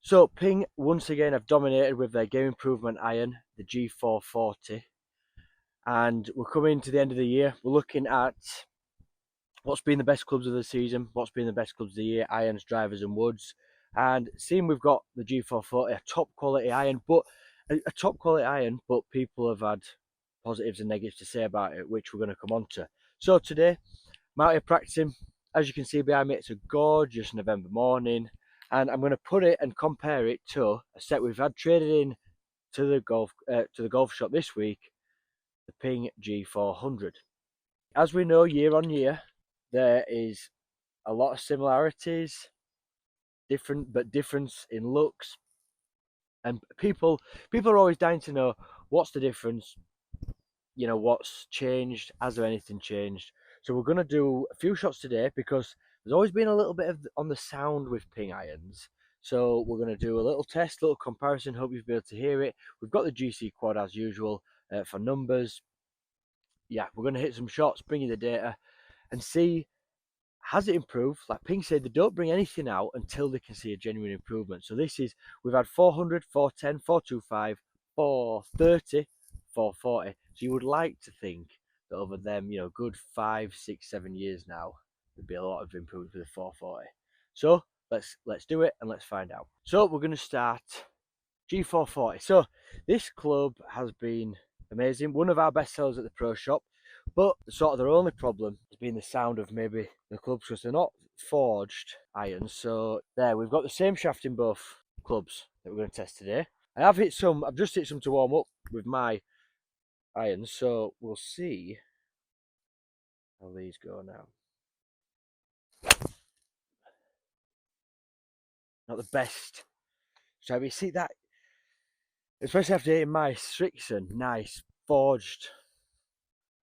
So Ping once again have dominated with their game improvement iron, the G440, and we're coming to the end of the year. We're looking at what's been the best clubs of the season, what's been the best clubs of the year, irons, drivers and woods. And seeing we've got the G440, a top quality iron, but people have had positives and negatives to say about it, which we're going to come on to. So today, I'm out here practicing. As you can see behind me, it's a gorgeous November morning, and I'm going to put it and compare it to a set we've had traded in to the golf shop this week, the Ping G400. As we know, year on year, there is a lot of similarities, difference in looks, and people are always dying to know what's the difference. You know, what's changed? Has there anything changed? So we're going to do a few shots today because there's always been a little bit of on the sound with Ping irons. So we're going to do a little test, little comparison. Hope you'll be able to hear it. We've got the GC Quad as usual for numbers. Yeah, we're going to hit some shots, bring you the data, and see, has it improved? Like Ping said, they don't bring anything out until they can see a genuine improvement. So we've had 400, 410, 425, 430, 440. So you would like to think that over them, good 5, 6, 7 years now, there'd be a lot of improvement for the 440. So let's do it and let's find out. So we're going to start G440. So this club has been amazing. One of our best sellers at the pro shop, but sort of their only problem has been the sound of maybe the clubs because they're not forged irons. So there, we've got the same shaft in both clubs that we're going to test today. I've just hit some to warm up with my irons, so we'll see how these go now. Not the best. So we see that, especially after hitting my Strixon, nice forged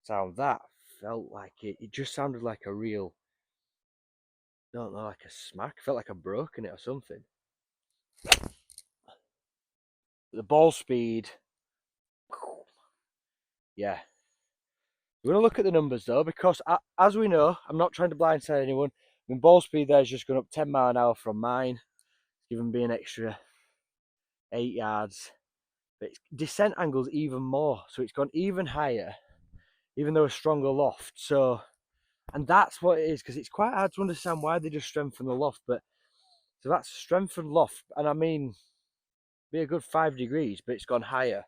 sound. That felt like it just sounded like a real, don't know, like a smack. Felt like I'd broken it or something. The ball speed, yeah. We're going to look at the numbers though, because as we know, I'm not trying to blindside anyone. I mean, ball speed there's just gone up 10 mile an hour from mine, given me an extra 8 yards. But its descent angle's even more, so it's gone even higher, even though a stronger loft. So, and that's what it is, because it's quite hard to understand why they just strengthen the loft. But so that's strengthened loft, and I mean, be a good 5 degrees, but it's gone higher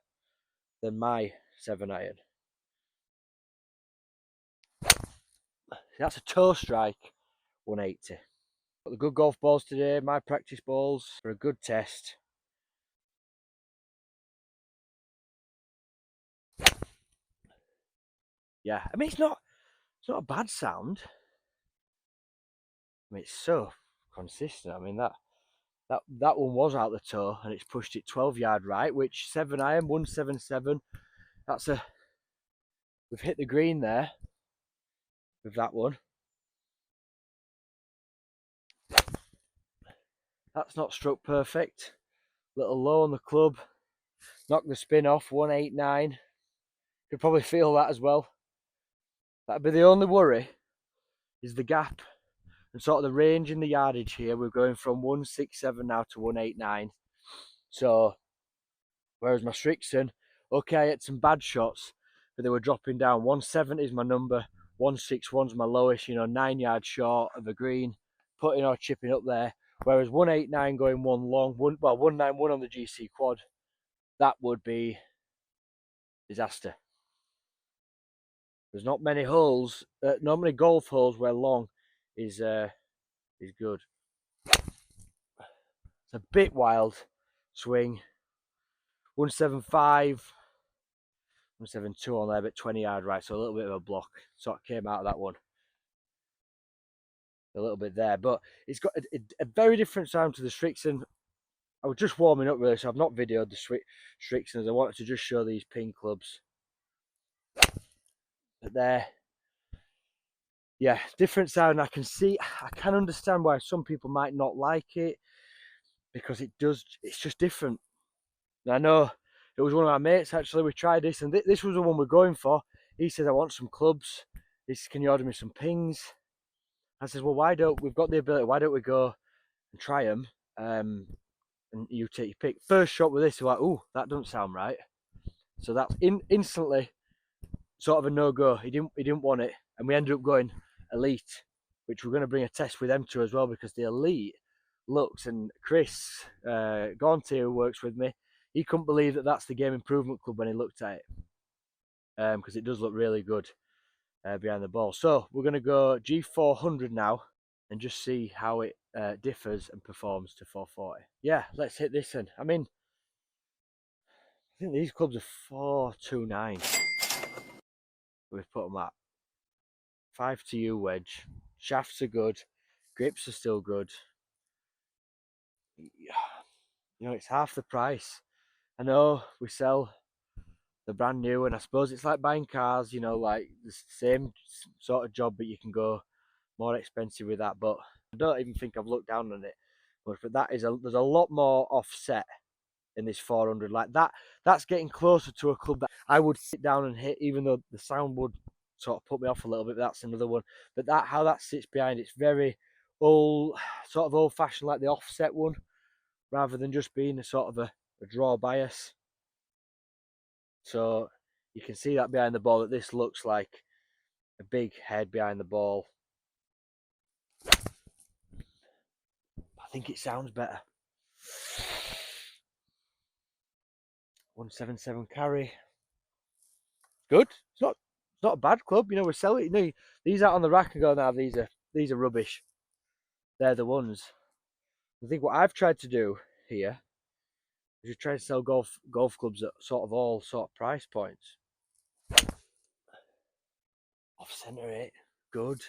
than my 7 iron. That's a toe strike 180. Got the good golf balls today, my practice balls for a good test. Yeah, I mean, it's not a bad sound. I mean, it's so consistent. I mean, that one was out the toe and it's pushed it 12 yard right, which 7 iron 177. We've hit the green there with that one. That's not struck perfect. Little low on the club. Knocked the spin off 189. Could probably feel that as well. That'd be the only worry, is the gap and sort of the range in the yardage here. We're going from 167 now to 189. So, whereas my Strixon, okay, I had some bad shots, but they were dropping down. 170 is my number, 161's my lowest, 9 yards short of a green, putting or chipping up there. Whereas 189 going one long, 191 on the GC Quad, that would be disaster. There's not many holes, not many golf holes where long is good. It's a bit wild swing. 175, 172 on there, but 20 yard right, so a little bit of a block. Sort of came out of that one a little bit there, but it's got a very different sound to the Strixon. I was just warming up really, so I've not videoed the Strixons. I wanted to just show these Ping clubs. But there, yeah, different sound. I can understand why some people might not like it, because it's just different. And I know it was one of my mates actually, we tried this, and this was the one we're going for. He says, I want some clubs. Can you order me some Pings? I says, well, we've got the ability, why don't we go and try them? and you take your pick. First shot with this, you're like, oh, that doesn't sound right. So that's instantly sort of a no-go. He didn't want it, and we ended up going Elite, which we're going to bring a test with them to as well, because the Elite looks, and Chris Gauntier, who works with me, he couldn't believe that that's the Game Improvement Club when he looked at it, because it does look really good behind the ball. So we're going to go G400 now and just see how it differs and performs to 440. Yeah, let's hit this in. I mean, I think these clubs are 429. We've put them at 5-U wedge. Shafts are good. Grips are still good. You know, it's half the price. I know we sell the brand new, and I suppose it's like buying cars, you know, like the same sort of job, but you can go more expensive with that. But I don't even think I've looked down on it. But that is there's a lot more offset in this 400. Like that's getting closer to a club that I would sit down and hit, even though the sound would sort of put me off a little bit. But that's another one. But that how that sits behind, it's very sort of old fashioned, like the offset one, rather than just being a sort of a draw bias. So you can see that behind the ball, that this looks like a big head behind the ball. I think it sounds better. 177 carry. Good. It's not a bad club. You know, we're selling. You know, these out on the rack and go, now these are rubbish. They're the ones. I think what I've tried to do here is just try to sell golf clubs at sort of all sort of price points. Off centre 8, good.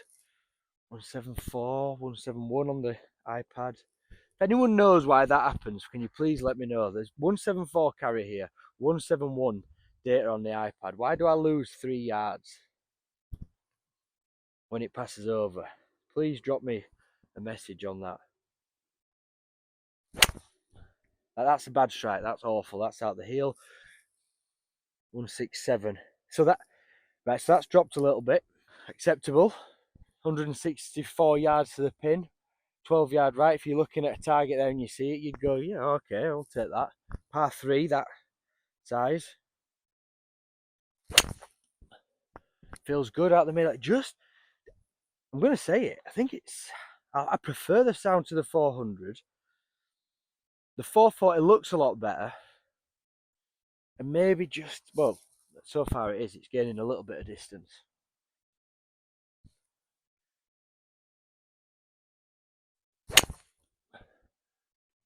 174, 171 on the iPad. If anyone knows why that happens, can you please let me know? There's 174 carry here, 171 data on the iPad. Why do I lose 3 yards when it passes over? Please drop me a message on that. That's a bad strike. That's awful. That's out the heel. 167. So that's dropped a little bit. Acceptable. 164 yards to the pin. 12-yard right. If you're looking at a target there and you see it, you'd go, yeah, okay, I'll take that. Par 3, that size. Feels good out the middle. I'm going to say it. I think I prefer the sound to the 400. The 440 looks a lot better. And maybe well, so far it's gaining a little bit of distance.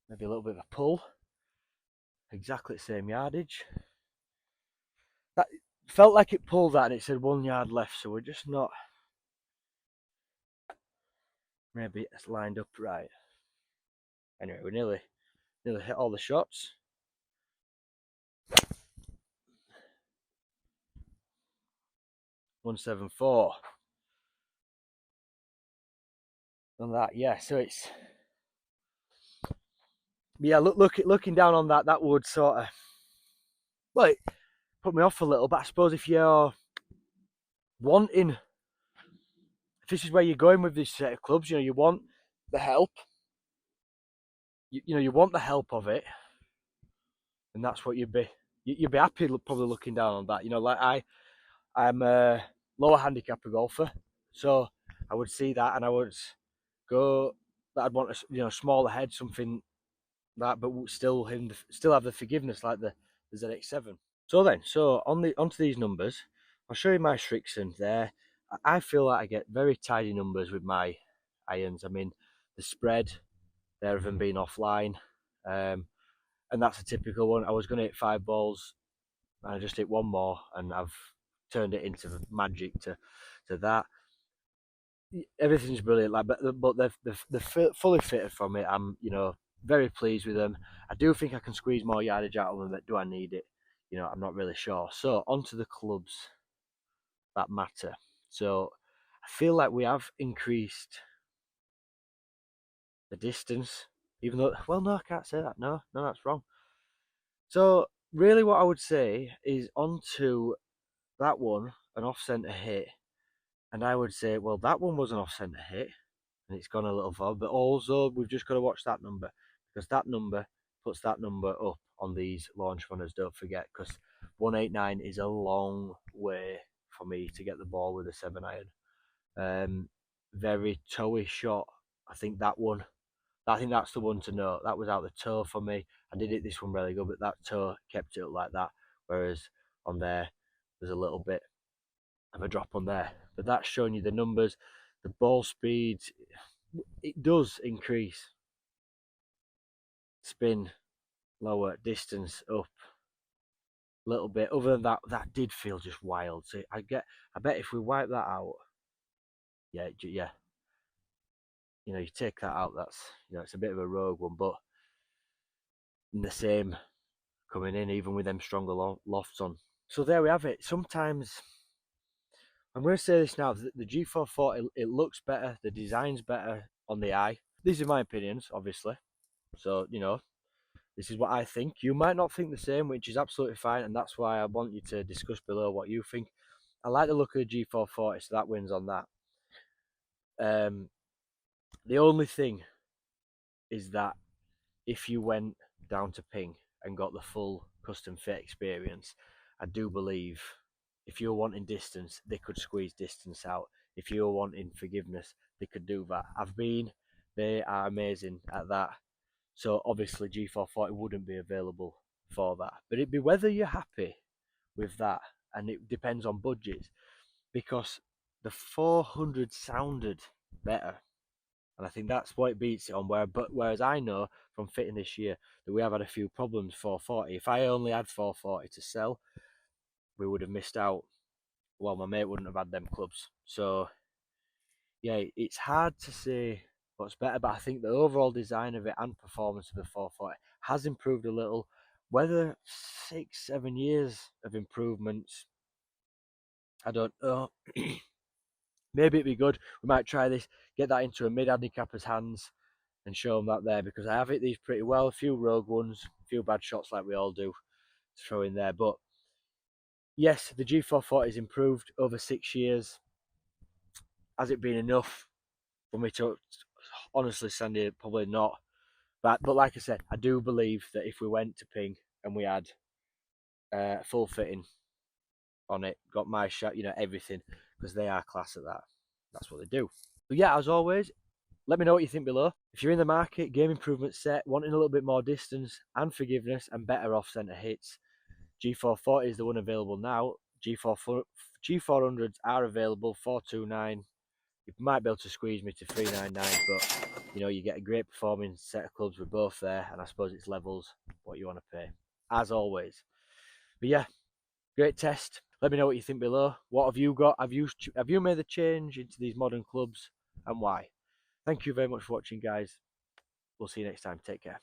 Maybe a little bit of a pull. Exactly the same yardage. That felt like it pulled that and it said 1 yard left, so we're just not. Maybe it's lined up right. Anyway, we nearly hit all the shots. .174 on that, yeah. So it's, yeah. Looking down on that, that would sort of, well, it put me off a little. But I suppose if you're wanting, if this is where you're going with this set of clubs, you know, you want the help. You know, you want the help of it, and that's what you'd be happy probably looking down on that. You know, like I'm a lower handicapper golfer, so I would see that and I would go that I'd want a smaller head, something that, but still have the forgiveness like the ZX7. So onto these numbers. I'll show you my Strixon there. I feel like I get very tidy numbers with my irons. I mean, the spread there of them being offline, and that's a typical one. I was going to hit 5 balls, and I just hit 1 more, and I've turned it into magic to that. Everything's brilliant, like, but they're fully fitted from it. I'm very pleased with them. I do think I can squeeze more yardage out of them, but do I need it? I'm not really sure. So onto the clubs that matter. So I feel like we have increased the distance, even though, well, no, I can't say that. No, that's wrong. So really what I would say is onto that one, an off-centre hit, and I would say, well, that one was an off-centre hit, and it's gone a little far, but also we've just got to watch that number, because that number puts that number up on these launch runners, don't forget, because 189 is a long way for me to get the ball with a 7-iron. Very toey shot. I think that one. I think that's the one to note. That was out the toe for me. I did hit this one really good, but that toe kept it up like that. Whereas on there, there's a little bit of a drop on there. But that's showing you the numbers. The ball speed, it does increase. Spin, lower, distance up a little bit. Other than that, that did feel just wild. So I bet if we wipe that out, yeah, you take that out. That's it's a bit of a rogue one, but in the same coming in, even with them stronger lofts on. So there we have it. Sometimes I'm going to say this now: the G440 it looks better, the design's better on the eye. These are my opinions, obviously. So this is what I think. You might not think the same, which is absolutely fine, and that's why I want you to discuss below what you think. I like the look of the G440, so that wins on that. The only thing is that if you went down to Ping and got the full custom fit experience, I do believe if you're wanting distance, they could squeeze distance out. If you're wanting forgiveness, they could do that. They are amazing at that. So obviously G440 wouldn't be available for that. But it'd be whether you're happy with that, and it depends on budgets, because the 400 sounded better. And I think that's what it beats it on. Whereas I know from fitting this year that we have had a few problems 440. If I only had 440 to sell, we would have missed out. Well, my mate wouldn't have had them clubs. So yeah, it's hard to say what's better, but I think the overall design of it and performance of the 440 has improved a little. Whether 6-7 years of improvements, I don't know. Maybe it'd be good. We might try this, get that into a mid-handicapper's hands and show them that there, because I have hit these pretty well. A few rogue ones, a few bad shots like we all do to throw in there. But yes, the G440 has improved over 6 years. Has it been enough for me to honestly, Sandy? Probably not. But like I said, I do believe that if we went to Ping and we had full fitting on it, got my shot, everything, because they are class at that. That's what they do. But yeah, as always, let me know what you think below. If you're in the market, game improvement set, wanting a little bit more distance and forgiveness and better off-centre hits, G440 is the one available now. G400s are available, 429. You might be able to squeeze me to 399, but you get a great performing set of clubs with both there, and I suppose it's levels what you want to pay, as always. But yeah, great test. Let me know what you think below. What have you got? Have you made the change into these modern clubs, and why? Thank you very much for watching, guys. We'll see you next time. Take care.